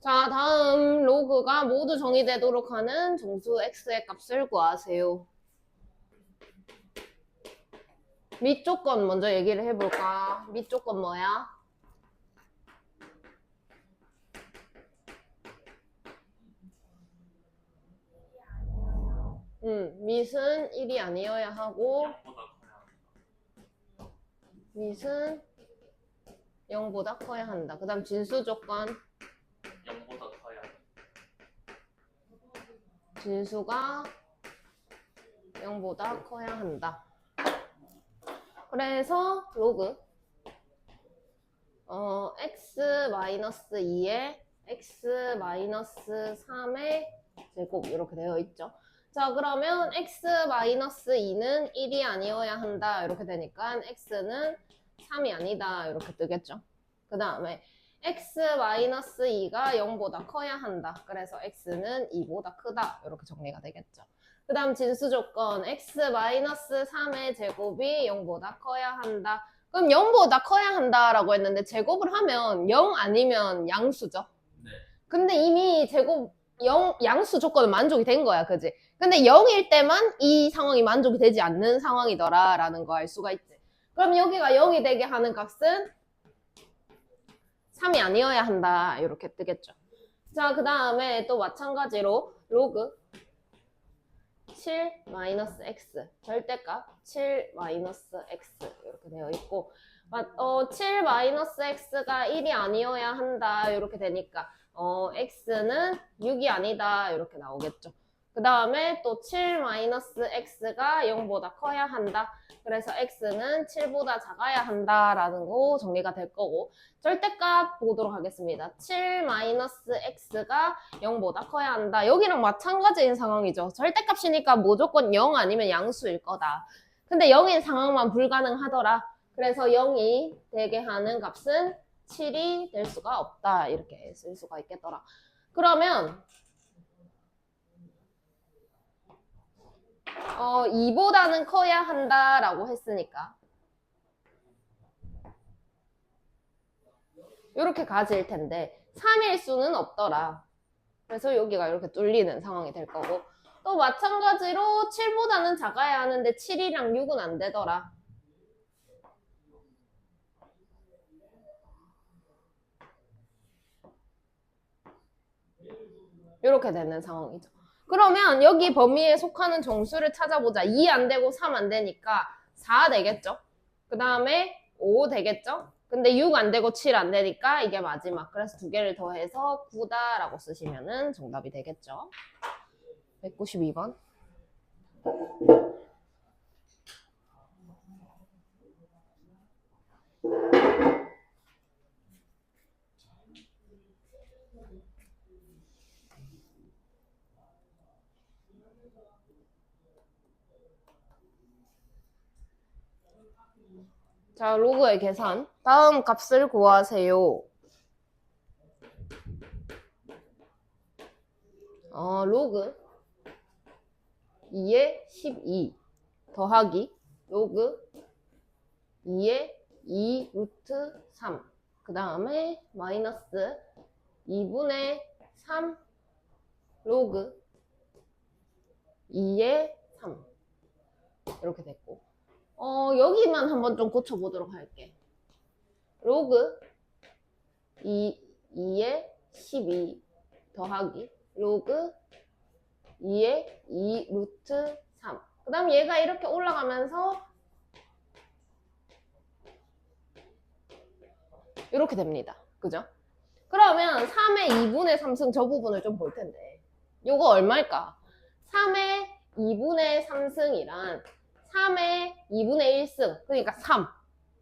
자, 다음 로그가 모두 정의되도록 하는 정수 x의 값을 구하세요. 밑조건 먼저 얘기를 해볼까? 밑조건 뭐야? 밑은 1이 아니어야 하고 밑은 0보다 커야 한다. 그 다음 진수 조건 0보다 커야 한다. 진수가 0보다 커야 한다. 그래서 로그 x-2에 x-3의 제곱 이렇게 되어 있죠. 자, 그러면 x-2는 1이 아니어야 한다 이렇게 되니까 x는 3이 아니다 이렇게 뜨겠죠. 그 다음에 x-2가 0보다 커야 한다. 그래서 x는 2보다 크다 이렇게 정리가 되겠죠. 그 다음 진수 조건 x-3의 제곱이 0보다 커야 한다. 그럼 0보다 커야 한다라고 했는데 제곱을 하면 0 아니면 양수죠. 네. 근데 이미 제곱 0 양수 조건은 만족이 된 거야, 그지? 근데 0일 때만 이 상황이 만족이 되지 않는 상황이더라 라는 거 알 수가 있지. 그럼 여기가 0이 되게 하는 값은 3이 아니어야 한다 이렇게 뜨겠죠. 자, 그 다음에 또 마찬가지로 로그 7-x 절대값 7-x 이렇게 되어 있고 7-x가 1이 아니어야 한다 이렇게 되니까 x는 6이 아니다 이렇게 나오겠죠. 그 다음에 또 7-x가 0보다 커야 한다. 그래서 x는 7보다 작아야 한다라는 거 정리가 될 거고 절대값 보도록 하겠습니다. 7-x가 0보다 커야 한다. 여기랑 마찬가지인 상황이죠. 절대값이니까 무조건 0 아니면 양수일 거다. 근데 0인 상황만 불가능하더라. 그래서 0이 되게 하는 값은 7이 될 수가 없다. 이렇게 쓸 수가 있겠더라. 그러면 2보다는 커야 한다라고 했으니까 이렇게 가질 텐데 3일 수는 없더라. 그래서 여기가 이렇게 뚫리는 상황이 될 거고 또 마찬가지로 7보다는 작아야 하는데 7이랑 6은 안 되더라. 이렇게 되는 상황이죠. 그러면 여기 범위에 속하는 정수를 찾아보자. 2 안 되고 3 안 되니까 4 되겠죠? 그 다음에 5 되겠죠? 근데 6 안 되고 7 안 되니까 이게 마지막. 그래서 두 개를 더해서 9다라고 쓰시면 정답이 되겠죠? 192번. 자, 로그의 계산. 다음 값을 구하세요. 로그 2에 12 더하기 로그 2에 2 루트 3. 그 다음에 마이너스 2분의 3 로그 2에 3. 이렇게 됐고. 여기만 한번 좀 고쳐보도록 할게. 로그 2에 12 더하기 로그 2에 2 루트 3. 그 다음 얘가 이렇게 올라가면서 이렇게 됩니다. 그죠? 그러면 3의 2분의 3승 저 부분을 좀 볼 텐데 요거 얼마일까? 3의 2분의 3승이란 3의 2분의 1승 그러니까 3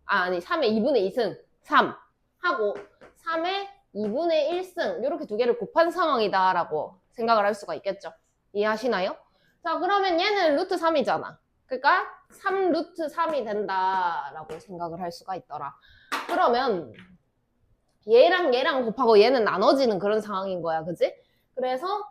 아니 3의 2분의 2승 3 하고 3의 2분의 1승 이렇게 두 개를 곱한 상황이다 라고 생각을 할 수가 있겠죠. 이해하시나요? 자, 그러면 얘는 루트 3이잖아. 그러니까 3 루트 3이 된다라고 생각을 할 수가 있더라. 그러면 얘랑 얘랑 곱하고 얘는 나눠지는 그런 상황인 거야. 그지? 그래서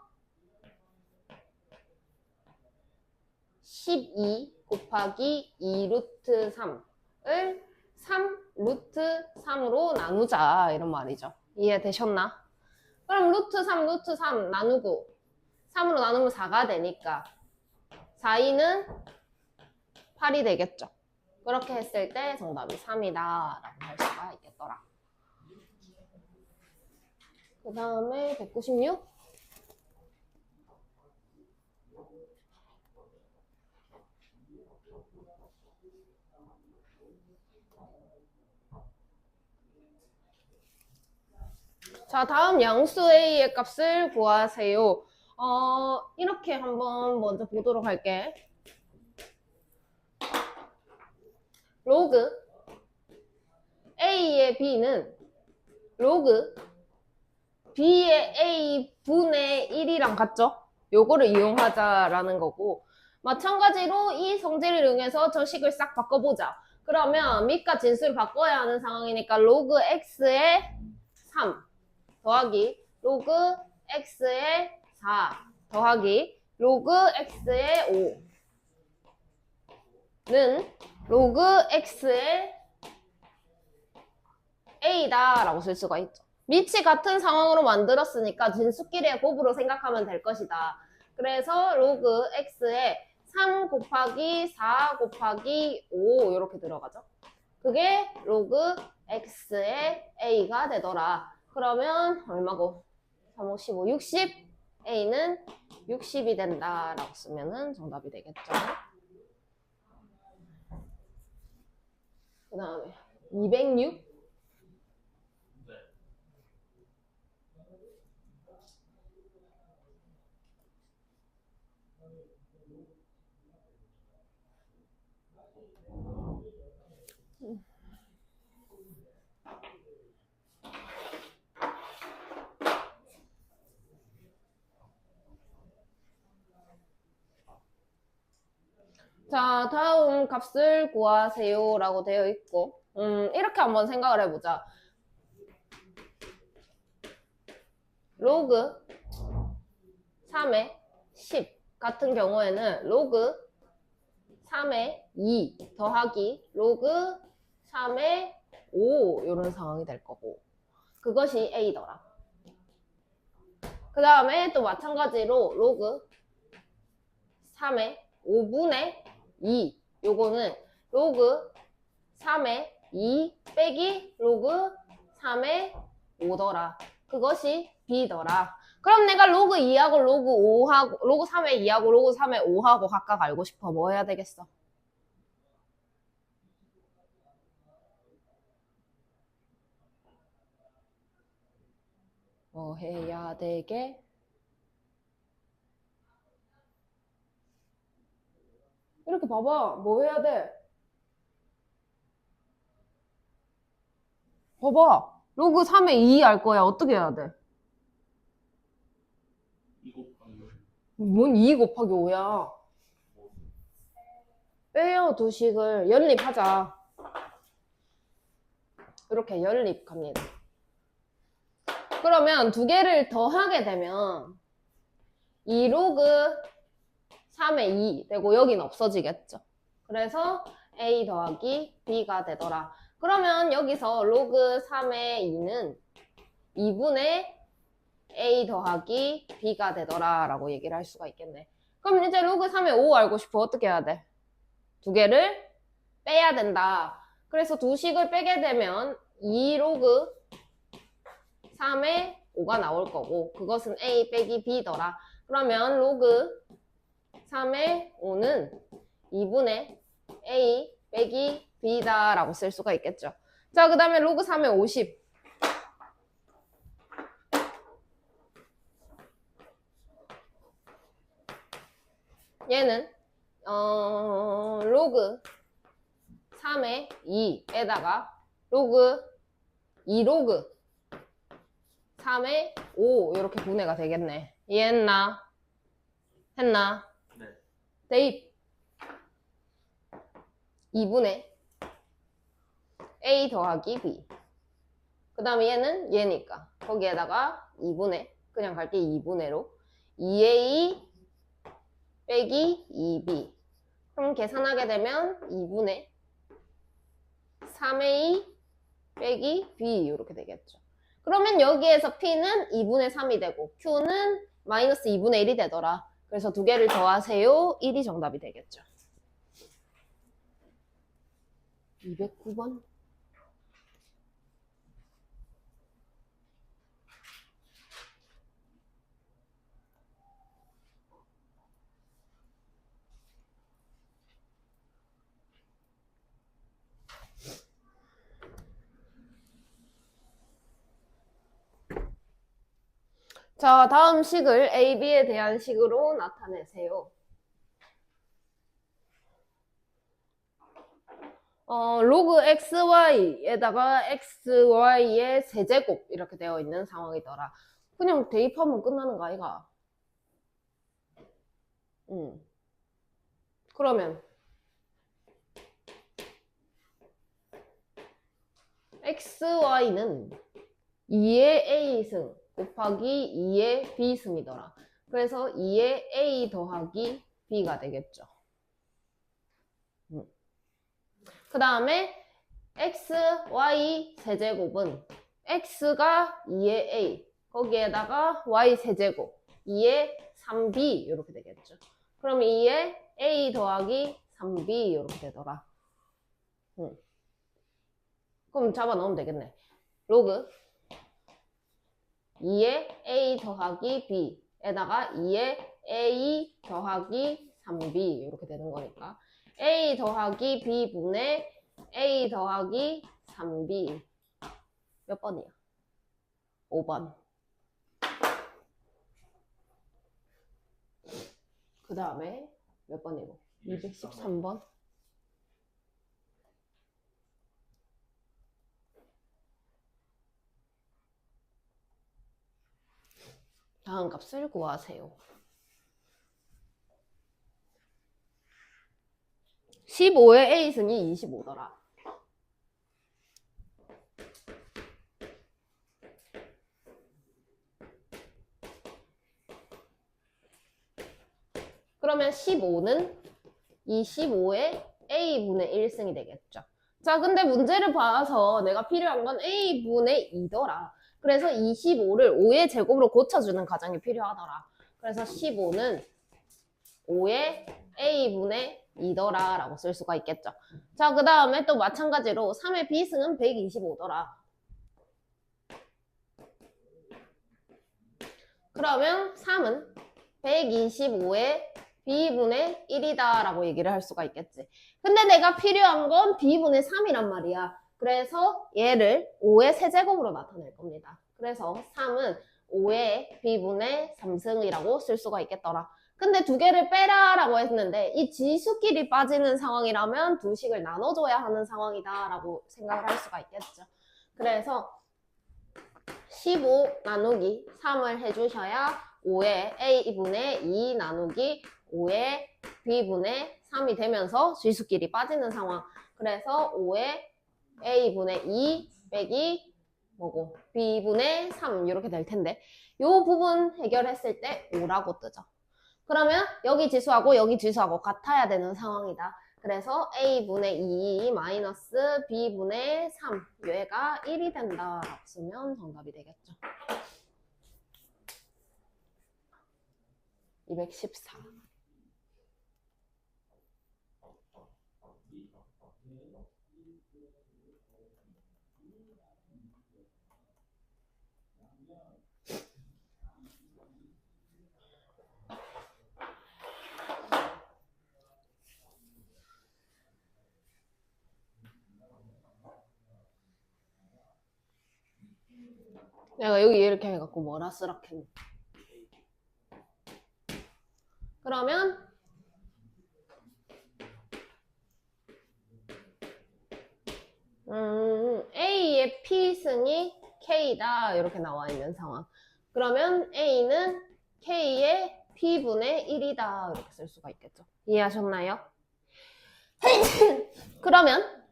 12 곱하기 2 루트 3을 3 루트 3으로 나누자 이런 말이죠. 이해되셨나? 그럼 루트 3 나누고 3으로 나누면 4가 되니까 4, 2는 8이 되겠죠. 그렇게 했을 때 정답이 3이다 라고 할 수가 있겠더라. 그 다음에 196. 자, 다음 양수 A의 값을 구하세요. 이렇게 한번 먼저 보도록 할게. 로그 A의 B는 로그 B의 A 분의 1이랑 같죠? 요거를 이용하자라는 거고, 마찬가지로 이 성질을 이용해서 저 식을 싹 바꿔보자. 그러면 밑과 진수를 바꿔야 하는 상황이니까 로그 X의 3 더하기 로그 X의 4 더하기 로그 X의 5는 로그 X의 A다 라고 쓸 수가 있죠. 밑이 같은 상황으로 만들었으니까 진수끼리의 곱으로 생각하면 될 것이다. 그래서 로그 X의 3 곱하기 4 곱하기 5 이렇게 들어가죠. 그게 로그 X의 A가 되더라. 그러면 얼마고? 3, 5, 15, 60. A는 60이 된다 라고 쓰면 정답이 되겠죠. 그 다음에 206. 네. 자, 다음 값을 구하세요 라고 되어 있고, 이렇게 한번 생각을 해보자. 로그 3의 10 같은 경우에는 로그 3의 2 더하기 로그 3의 5 이런 상황이 될 거고, 그것이 A더라. 그 다음에 또 마찬가지로 로그 3의 5분의 2 요거는 로그 3의 2 빼기 로그 3의 5더라. 그것이 B더라. 그럼 내가 로그 2하고 로그 5하고 로그 3의 2하고 로그 3의 5하고 각각 알고 싶어. 뭐 해야 되겠어? 뭐 해야 되게? 이렇게 봐봐. 뭐 해야 돼? 봐봐. 로그 3의 2 알 거야. 어떻게 해야 돼? 2 곱하기 5. 뭔 2 곱하기 5야? 빼요, 두 식을. 연립하자. 이렇게 연립 갑니다. 그러면 두 개를 더하게 되면 2 로그 3의 2 되고 여긴 없어지겠죠. 그래서 A 더하기 B가 되더라. 그러면 여기서 로그 3의 2는 2분의 A 더하기 B가 되더라 라고 얘기를 할 수가 있겠네. 그럼 이제 로그 3의 5 알고 싶어. 어떻게 해야 돼? 두 개를 빼야 된다. 그래서 두 식을 빼게 되면 2 로그 3의 5가 나올 거고, 그것은 A 빼기 B더라. 그러면 로그 3의 5는 2분의 A 빼기 B다 라고 쓸 수가 있겠죠. 자, 그 다음에 로그 3의 50. 얘는 로그 3의 2에다가 로그 2로그 3의 5 이렇게 분해가 되겠네. 이해했나? 했나? 네. 대입 2분의 A 더하기 B. 그 다음에 얘는 얘니까 거기에다가 2분의, 그냥 갈게 2분의로 2A 빼기 2B. 그럼 계산하게 되면 2분의 3A 빼기 B 이렇게 되겠죠. 그러면 여기에서 P는 2분의 3이 되고 Q는 마이너스 2분의 1이 되더라. 그래서 두 개를 더하세요. 1이 정답이 되겠죠. 209번. 자, 다음 식을 A, B에 대한 식으로 나타내세요. 로그 XY에다가 XY의 세제곱 이렇게 되어 있는 상황이더라. 그냥 대입하면 끝나는 거 아이가? 그러면 XY는 2의 A승 곱하기 2의 B승이더라. 그래서 2의 A 더하기 B가 되겠죠. 그 다음에 XY 세제곱은 X가 2의 A, 거기에다가 Y 세제곱, 2의 3B 이렇게 되겠죠. 그럼 2의 A 더하기 3B 이렇게 되더라. 그럼 잡아 넣으면 되겠네. 로그 2의 A 더하기 B에다가 2의 A 더하기 3B 이렇게 되는 거니까 A 더하기 B분의 A 더하기 3B 몇 번이야? 5번. 그 다음에 몇 번이고? 213번. 다음 값을 구하세요. 15의 A승이 25더라. 그러면 15는 25의 A분의 1승이 되겠죠. 자, 근데 문제를 봐서 내가 필요한 건 A분의 2더라. 그래서 25를 5의 제곱으로 고쳐주는 과정이 필요하더라. 그래서 15는 5의 A분의 2더라 라고 쓸 수가 있겠죠. 자, 그 다음에 또 마찬가지로 3의 B승은 125더라. 그러면 3은 125의 B분의 1이다 라고 얘기를 할 수가 있겠지. 근데 내가 필요한 건 B분의 3이란 말이야. 그래서 얘를 5의 세제곱으로 나타낼 겁니다. 그래서 3은 5의 B분의 3승이라고 쓸 수가 있겠더라. 근데 두 개를 빼라 라고 했는데 이 지수끼리 빠지는 상황이라면 두 식을 나눠줘야 하는 상황이다 라고 생각을 할 수가 있겠죠. 그래서 15 나누기 3을 해주셔야 5의 A분의 2 나누기 5의 B분의 3이 되면서 지수끼리 빠지는 상황. 그래서 5의 A분의 2 빼기 뭐고 B분의 3 이렇게 될 텐데 이 부분 해결했을 때 5라고 뜨죠. 그러면 여기 지수하고 여기 지수하고 같아야 되는 상황이다. 그래서 A분의 2 마이너스 B분의 3 얘가 1이 된다 라고 쓰면 정답이 되겠죠. 214. 내가 여기 이렇게 해갖고 뭐라 쓰라했네. 그러면 A의 P승이 K다 이렇게 나와 있는 상황. 그러면 A는 K의 P분의 1이다 이렇게 쓸 수가 있겠죠. 이해하셨나요? 그러면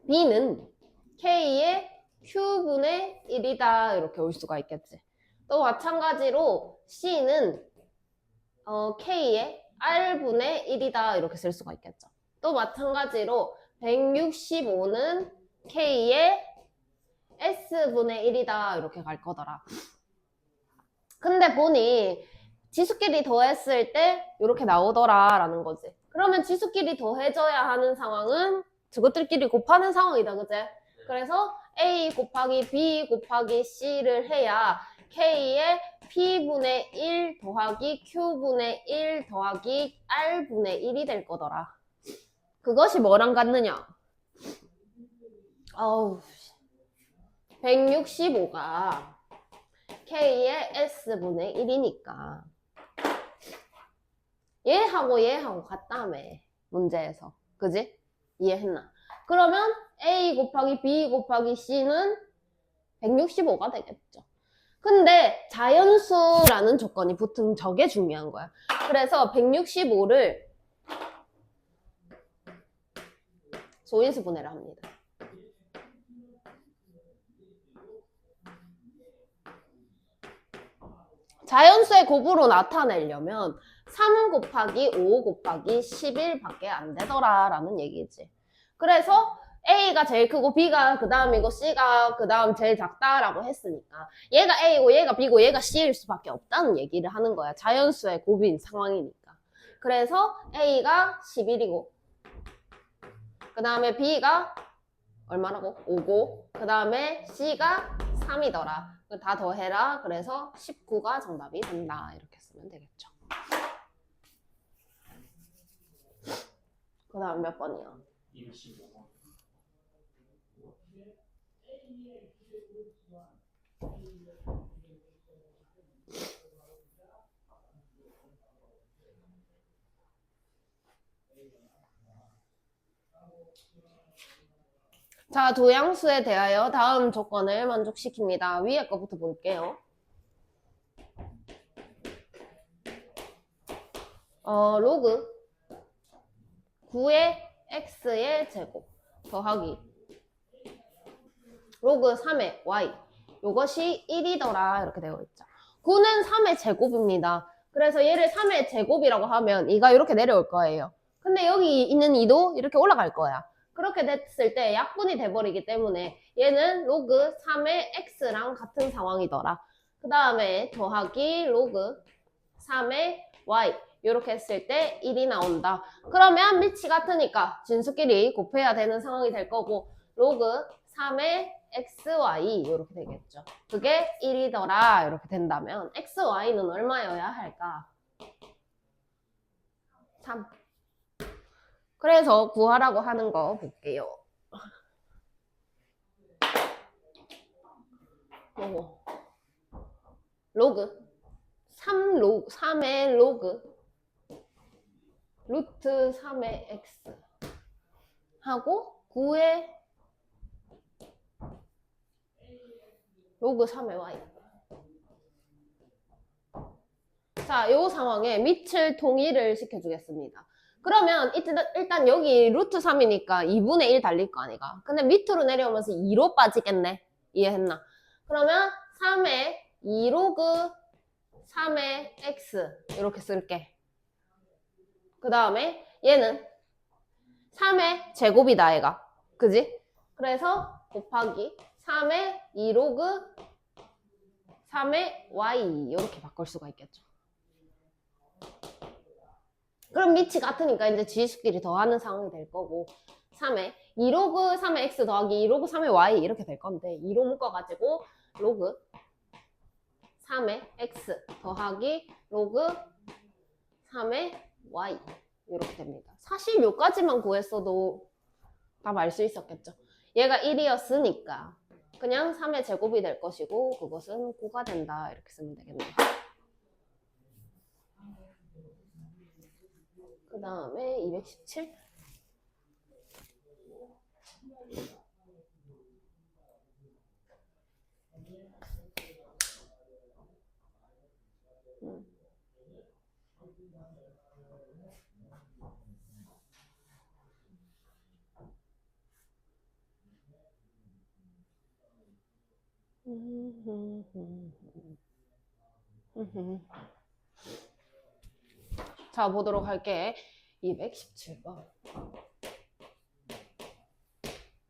B는 K의 Q분의 1이다 이렇게 올 수가 있겠지. 또 마찬가지로 C는 K의 R분의 1이다 이렇게 쓸 수가 있겠죠. 또 마찬가지로 165는 K의 S분의 1이다 이렇게 갈 거더라. 근데 보니 지수끼리 더했을 때 이렇게 나오더라 라는 거지. 그러면 지수끼리 더해져야 하는 상황은 저것들끼리 곱하는 상황이다, 그제? 그래서 A 곱하기 B 곱하기 C를 해야 K의 P분의 1 더하기 Q분의 1 더하기 R분의 1이 될 거더라. 그것이 뭐랑 같느냐? 165가 K의 S분의 1이니까 얘하고 같다며, 문제에서. 그지? 이해했나? 그러면 A 곱하기 B 곱하기 C는 165가 되겠죠. 근데 자연수라는 조건이 붙은 저게 중요한 거야. 그래서 165를 소인수 분해를 합니다. 자연수의 곱으로 나타내려면 3 곱하기 5 곱하기 11밖에 안 되더라 라는 얘기지. 그래서 A가 제일 크고 B가 그 다음이고 C가 그 다음 제일 작다라고 했으니까 얘가 A고 얘가 B고 얘가 C일 수밖에 없다는 얘기를 하는 거야. 자연수의 곱인 상황이니까. 그래서 A가 11이고 그 다음에 B가 얼마라고? 5고 그 다음에 C가 3이더라. 다 더해라. 그래서 19가 정답이 된다. 이렇게 쓰면 되겠죠. 그 다음 몇 번이야? 215번. 자, 도양수에 대하여 다음 조건을 만족시킵니다. 위에 거부터 볼게요. 로그 9의 x의 제곱 더하기 로그 3의 y 요것이 1이더라 이렇게 되어 있죠. 9는 3의 제곱입니다. 그래서 얘를 3의 제곱이라고 하면 2가 이렇게 내려올 거예요. 근데 여기 있는 2도 이렇게 올라갈 거야. 그렇게 됐을 때 약분이 돼버리기 때문에 얘는 로그 3의 x랑 같은 상황이더라. 그 다음에 더하기 로그 3의 y 이렇게 했을 때 1이 나온다. 그러면 밑이 같으니까 진수끼리 곱해야 되는 상황이 될 거고 로그 3의 xy 이렇게 되겠죠. 그게 1이더라 이렇게 된다면 xy는 얼마여야 할까? 3. 그래서 구하라고 하는 거 볼게요. 로그 3의 로그 루트 3의 x 하고 9의 로그 3의 y. 자, 이 상황에 밑을 통일을 시켜주겠습니다. 그러면 일단 여기 루트 3이니까 2분의 1 달릴 거 아니가. 근데 밑으로 내려오면서 2로 빠지겠네. 이해했나? 그러면 3의 2로그 3의 x 이렇게 쓸게. 그 다음에 얘는 3의 제곱이다 얘가. 그지? 그래서 곱하기 3의 2로그 3의 y 이렇게 바꿀 수가 있겠죠. 그럼 밑이 같으니까 이제 지수끼리 더하는 상황이 될 거고 3의 2로그 3의 x 더하기 2로그 3의 y 이렇게 될 건데 2로 묶어가지고 로그 3의 x 더하기 로그 3의 y 이렇게 됩니다. 사실 요까지만 구했어도 다 알 수 있었겠죠. 얘가 1이었으니까 그냥 3의 제곱이 될 것이고 그것은 9가 된다 이렇게 쓰면 되겠네요. 그 다음에 217. 자, 보도록 할게. 217번.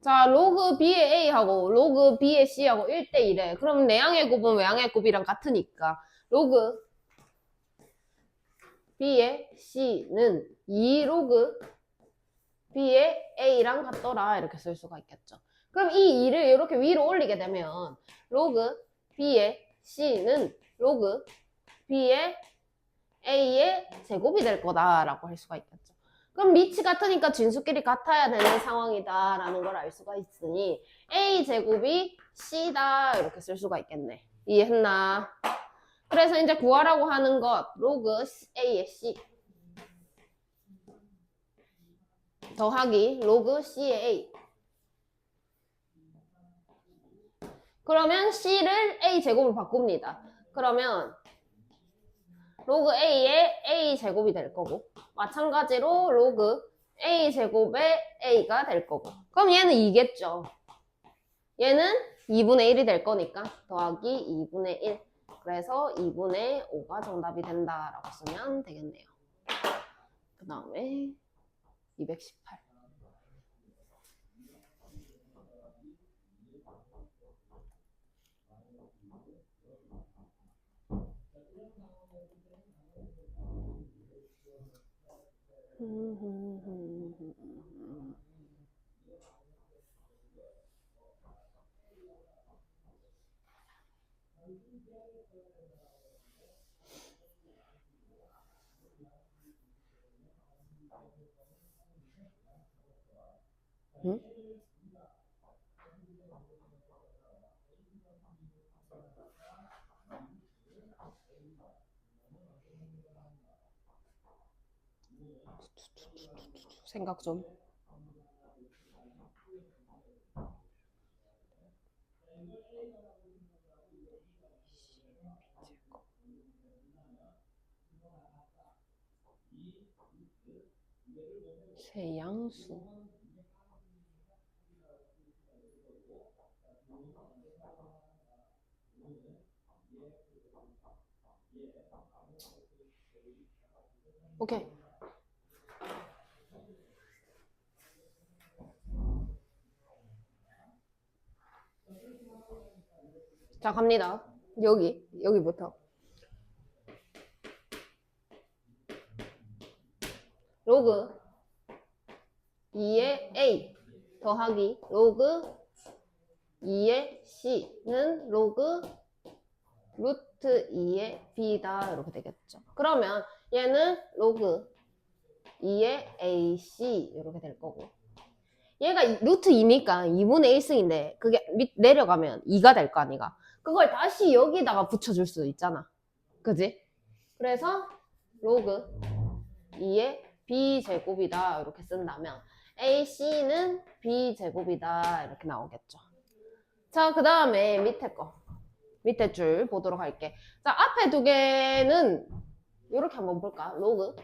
자, 로그 B의 A하고 로그 B의 C하고 1대1에. 그럼 내양의 곱은 외양의 곱이랑 같으니까 로그 B의 C는 2로그 B의 A랑 같더라. 이렇게 쓸 수가 있겠죠. 그럼 이 2를 이렇게 위로 올리게 되면 로그 B의 C는 로그 B의 A의 제곱이 될 거다라고 할 수가 있겠죠. 그럼 밑이 같으니까 진수끼리 같아야 되는 상황이다라는 걸 알 수가 있으니 A 제곱이 C다 이렇게 쓸 수가 있겠네. 이해했나? 그래서 이제 구하라고 하는 것 로그 A의 C 더하기 로그 C의 A. 그러면 C를 A 제곱으로 바꿉니다. 그러면 로그 A의 A 제곱이 될 거고 마찬가지로 로그 A 제곱의 A가 될 거고 그럼 얘는 2겠죠. 얘는 2분의 1이 될 거니까 더하기 2분의 1 그래서 2분의 5가 정답이 된다라고 쓰면 되겠네요. 그 다음에 218 응? 생각 좀. 세양수. 오케이. 자, 갑니다. 여기부터. 로그 2의 A 더하기 로그 2의 C는 로그 루트 2의 B다 이렇게 되겠죠. 그러면 얘는 로그 2의 AC 이렇게 될 거고 얘가 루트 2니까 2분의 1승인데 그게 내려가면 2가 될 거 아니가. 그걸 다시 여기다가 붙여줄 수 있잖아. 그지? 그래서 로그 2의 B제곱이다 이렇게 쓴다면 AC는 B제곱이다 이렇게 나오겠죠. 자, 그 다음에 밑에 줄 보도록 할게. 자, 앞에 두 개는 이렇게 한번 볼까? 로그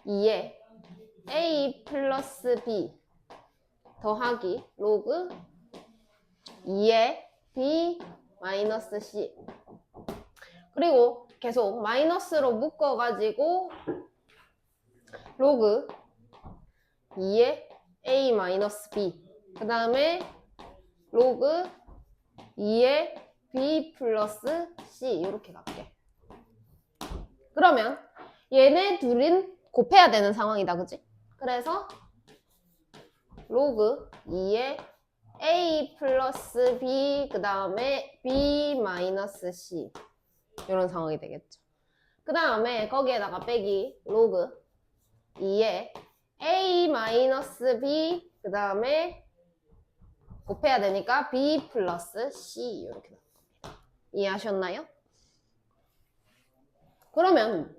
2의 A 플러스 B 더하기 로그 2의 B 마이너스 C 그리고 계속 마이너스로 묶어가지고 로그 2의 A 마이너스 B 그 다음에 로그 2의 B 플러스 C 이렇게 갈게. 그러면 얘네 둘은 곱해야 되는 상황이다. 그치? 그래서 로그 2의 A 플러스 B 그 다음에 B 마이너스 C 이런 상황이 되겠죠. 그 다음에 거기에다가 빼기 로그 2의 A 마이너스 B 그 다음에 곱해야 되니까 B 플러스 C 이렇게 나올 겁니다. 이해하셨나요? 그러면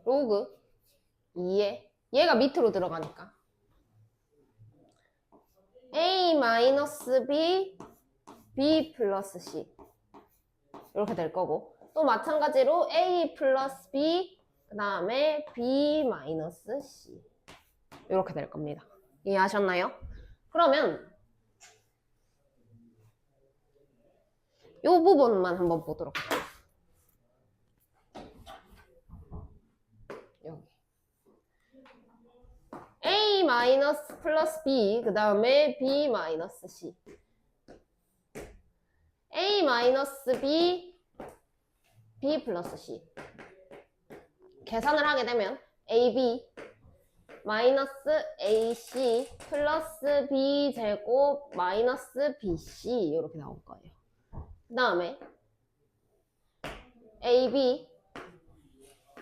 로그 2의 얘가 밑으로 들어가니까 A 마이너스 B B 플러스 C 이렇게 될 거고 또 마찬가지로 A 플러스 B 그 다음에 B 마이너스 C 이렇게 될 겁니다. 이해하셨나요? 그러면 이 부분만 한번 보도록 할게요. 여기 플러스 B, 그 다음에 B 마이너스 C. A 마이너스 B, B 플러스 C. 계산을 하게 되면 AB 마이너스 AC 플러스 B 제곱 마이너스 BC 이렇게 나올 거예요. 그 다음에 AB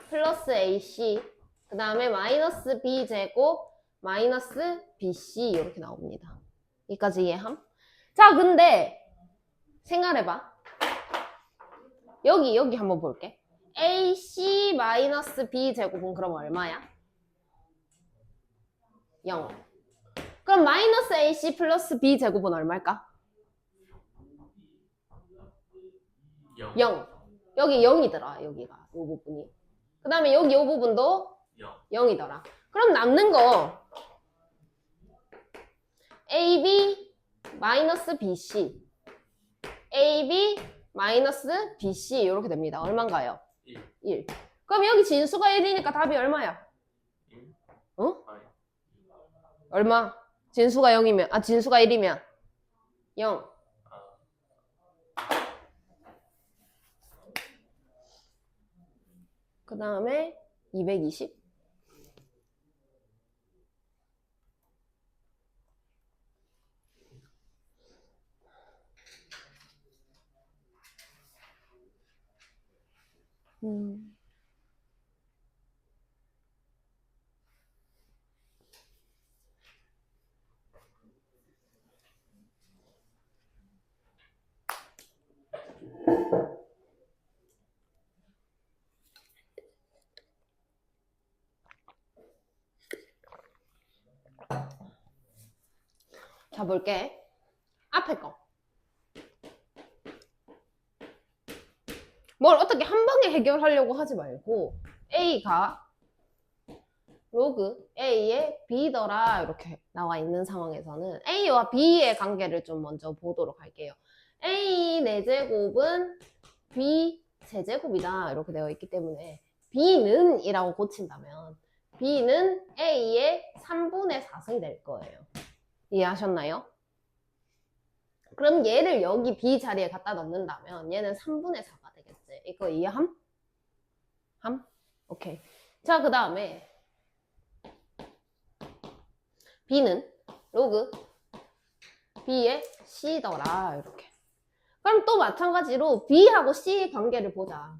플러스 AC 그 다음에 마이너스 B 제곱 마이너스 BC 이렇게 나옵니다. 여기까지 이해함? 자, 근데 생각해봐. 여기 한번 볼게. AC 마이너스 B 제곱은 그럼 얼마야? 0. 그럼 마이너스 AC 플러스 B 제곱은 얼마일까? 0. 여기 0이더라, 여기가. 이 부분이. 그 다음에 여기 이 부분도 0이더라. 그럼 남는 거 AB 마이너스 BC AB 마이너스 BC 이렇게 됩니다. 얼마인가요? 1. 그럼 여기 진수가 1이니까 답이 얼마야? 1? 어? 얼마? 진수가 0이면 진수가 1이면 0. 그 다음에 220. 자, 볼게. 앞에 거. 뭘 어떻게 한 방에 해결하려고 하지 말고 A가 로그 A의 B더라 이렇게 나와 있는 상황에서는 A와 B의 관계를 좀 먼저 보도록 할게요. A 4제곱은 B 세제곱이다 이렇게 되어 있기 때문에 B는 이라고 고친다면 B는 A의 3분의 4승이 될 거예요. 이해하셨나요? 그럼 얘를 여기 B 자리에 갖다 넣는다면 얘는 3분의 4가 되겠지. 이거 이해함? 함? 오케이. 자, 그 다음에 B는 로그 B의 C더라 이렇게. 그럼 또 마찬가지로 B하고 C 관계를 보자.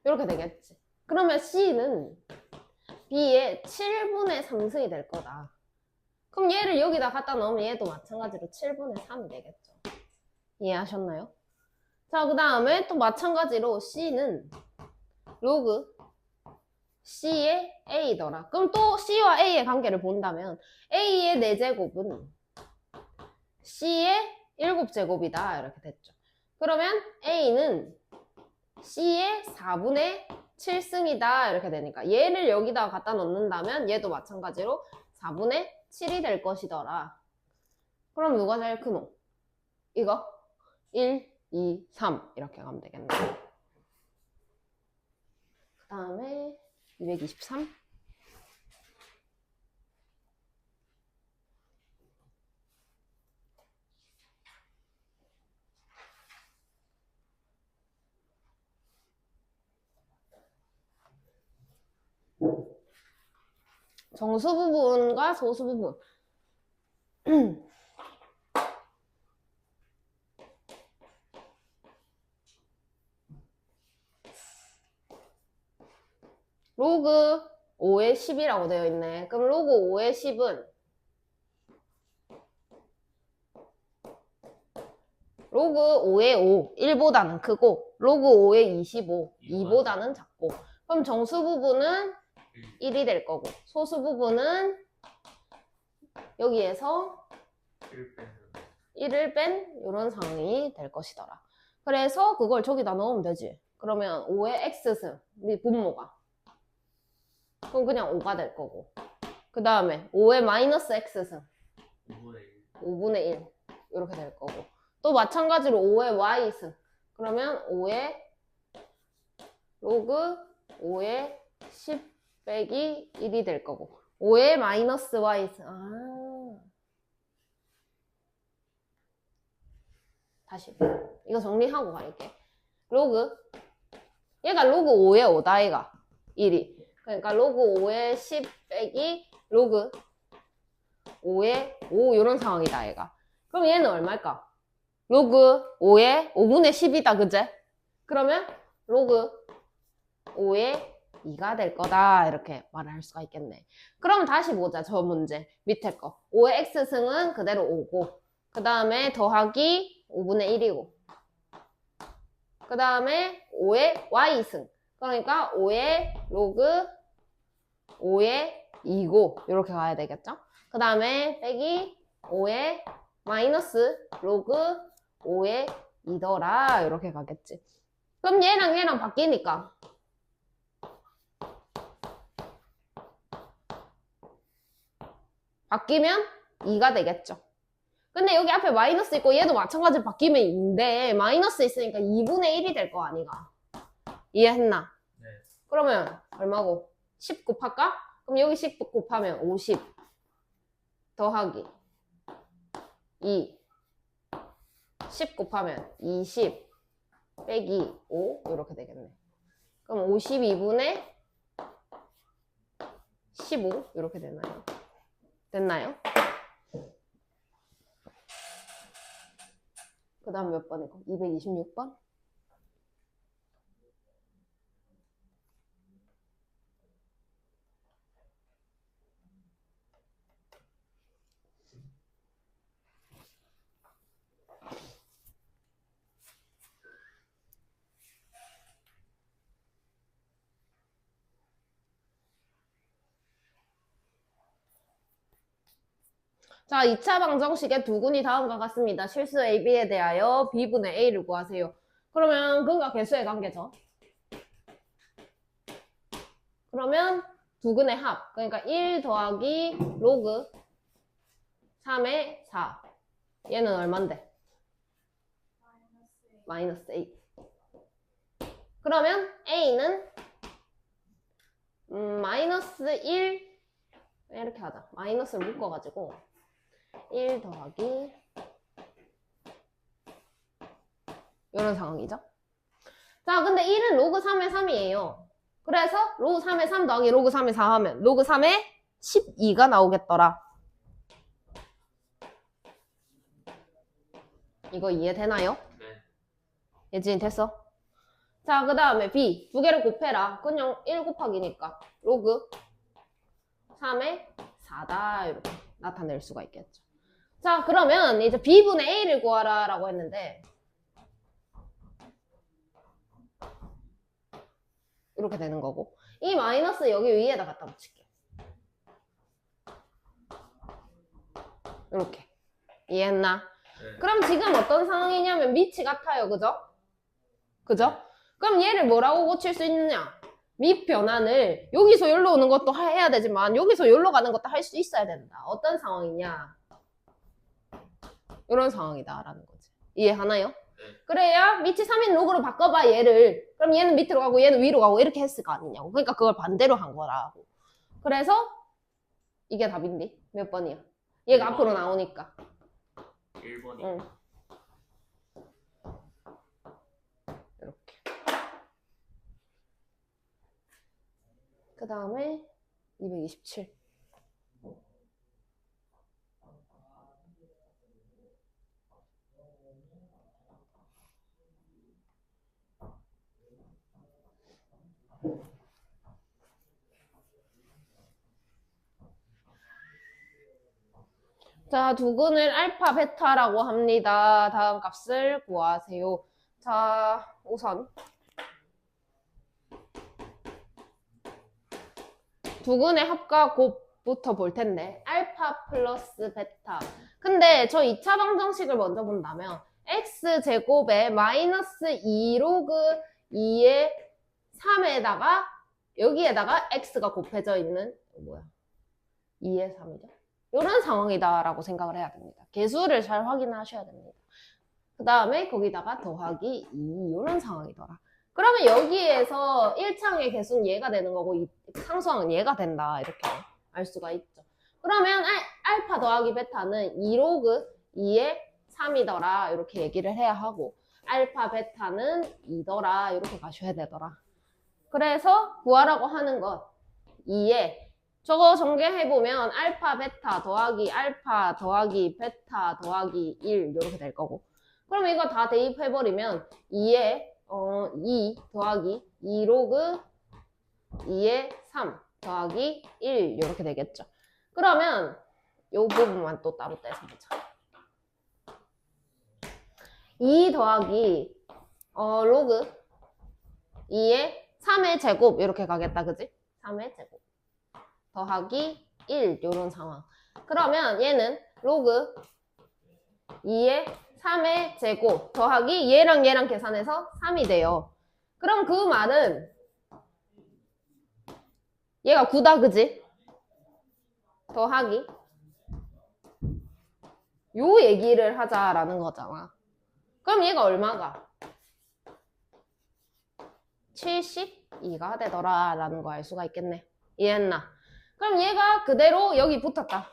이렇게 되겠지. 그러면 C는 B의 7분의 3승이 될 거다. 그럼 얘를 여기다 갖다 넣으면 얘도 마찬가지로 7분의 3이 되겠죠. 이해하셨나요? 자, 그 다음에 또 마찬가지로 C는 로그 C의 A더라. 그럼 또 C와 A의 관계를 본다면 A의 4제곱은 C의 7제곱이다. 이렇게 됐죠. 그러면 A는 C의 4분의 7승이다. 이렇게 되니까 얘를 여기다 갖다 넣는다면 얘도 마찬가지로 4분의 7이 될 것이더라. 그럼 누가 제일 크노? 이거? 1, 2, 3 이렇게 가면 되겠네. 그 다음에 223. 정수 부분과 소수 부분. 로그 5의 10이라고 되어 있네. 그럼 로그 5의 10은 로그 5의 5, 1보다는 크고 로그 5의 25, 2보다는 작고. 그럼 정수 부분은 1이 될 거고 소수 부분은 여기에서 1을 뺀 이런 상황이 될 것이더라. 그래서 그걸 저기다 넣으면 되지. 그러면 5의 x승, 우리 분모가. 그럼 그냥 5가 될 거고. 그 다음에 5의 마이너스 x승, 5분의 1 이렇게 될 거고. 또 마찬가지로 5의 y승. 그러면 5의 로그 5의 10 빼기 1이 될 거고. 5의 마이너스 y승. 아. 다시. 이거 정리하고 갈게. 로그. 얘가 로그 5의 5다, 얘가. 1이. 그러니까 로그 5의 10 빼기 로그 5의 5, 이런 상황이다, 얘가. 그럼 얘는 얼마일까? 로그 5의 5분의 10이다, 그제? 그러면 로그 5의 2가 될 거다, 이렇게 말할 수가 있겠네. 그럼 다시 보자, 저 문제. 밑에 거. 5의 x승은 그대로 5고, 그 다음에 더하기 5분의 1이고, 그 다음에 5의 y승. 그러니까 5의 로그 5의 2고, 이렇게 가야 되겠죠? 그 다음에 빼기 5의 마이너스 로그 5의 2더라, 이렇게 가겠지. 그럼 얘랑 얘랑 바뀌니까 바뀌면 2가 되겠죠. 근데 여기 앞에 마이너스 있고 얘도 마찬가지로 바뀌면 2인데 마이너스 있으니까 2분의 1이 될 거 아니가. 이해했나? 네. 그러면 얼마고? 10 곱할까? 그럼 여기 10 곱하면 50 더하기 2 10 곱하면 20 빼기 5 이렇게 되겠네. 그럼 52분의 15 이렇게 되나요? 됐나요? 그 다음 몇 번이고? 226번? 자, 2차 방정식의 두근이 다음과 같습니다. 실수 AB에 대하여 B분의 A를 구하세요. 그러면 근과 개수의 관계죠. 그러면 두근의 합, 그러니까 1 더하기 로그 3의 4. 얘는 얼만데? 마이너스 8. 그러면 A는 마이너스 1 이렇게 하자. 마이너스를 묶어가지고 1 더하기 이런 상황이죠. 자, 근데 1은 로그 3의 3이에요. 그래서 로그 3의 3 더하기 로그 3의 4 하면 로그 3의 12가 나오겠더라. 이거 이해되나요? 네. 예진이 됐어? 자, 그 다음에 B 두 개를 곱해라. 그냥 1 곱하기니까 로그 3의 4다 이렇게 나타낼 수가 있겠죠. 자, 그러면 이제 B분의 A를 구하라 라고 했는데 이렇게 되는 거고 이 마이너스 여기 위에다 갖다 붙일게. 이렇게. 이해했나? 네. 그럼 지금 어떤 상황이냐면 밑이 같아요. 그죠? 그죠? 그럼 얘를 뭐라고 고칠 수 있느냐? 밑 변환을 여기서 여기로 오는 것도 해야 되지만 여기서 여기로 가는 것도 할 수 있어야 된다. 어떤 상황이냐? 이런 상황이다 라는 거지. 이해하나요? 네. 그래야 밑이 3인 로그로 바꿔봐 얘를. 그럼 얘는 밑으로 가고 얘는 위로 가고 이렇게 했을 거 아니냐고. 그러니까 그걸 반대로 한 거라고. 그래서 이게 답인데 몇 번이야? 얘가 1번. 앞으로 나오니까. 1번이. 응. 이렇게. 그 다음에 227. 자, 두근을 알파, 베타라고 합니다. 다음 값을 구하세요. 자, 우선 두근의 합과 곱부터 볼 텐데 알파 플러스 베타. 근데 저 2차 방정식을 먼저 본다면 x제곱에 마이너스 2 로그 2의 3에다가 여기에다가 x가 곱해져 있는 뭐야? 2의 3이죠. 이런 상황이다라고 생각을 해야 됩니다. 개수를 잘 확인하셔야 됩니다. 그 다음에 거기다가 더하기 2 이런 상황이더라. 그러면 여기에서 1창의 개수는 얘가 되는 거고 상수항은 얘가 된다 이렇게 알 수가 있죠. 그러면 알파 더하기 베타는 2로그 2의 3이더라 이렇게 얘기를 해야 하고 알파 베타는 2더라 이렇게 가셔야 되더라. 그래서 구하라고 하는 것 2에 저거 전개해보면 알파 베타 더하기 알파 더하기 베타 더하기 1 이렇게 될 거고 그럼 이거 다 대입해버리면 2에 2 더하기 2로그 2에 3 더하기 1 이렇게 되겠죠. 그러면 이 부분만 또 따로 떼서 보자. 2 더하기 로그 2에 3의 제곱 이렇게 가겠다 그지? 3의 제곱 더하기 1 요런 상황. 그러면 얘는 로그 2에 3의 제곱 더하기 얘랑 얘랑 계산해서 3이 돼요. 그럼 그 말은 얘가 9다 그지? 더하기 요 얘기를 하자라는 거잖아. 그럼 얘가 얼마가? 72가 되더라 라는 거 알 수가 있겠네. 이해했나? 그럼 얘가 그대로 여기 붙었다.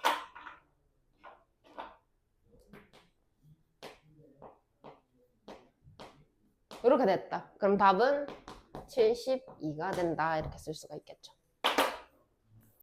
이렇게 됐다. 그럼 답은 72가 된다 이렇게 쓸 수가 있겠죠.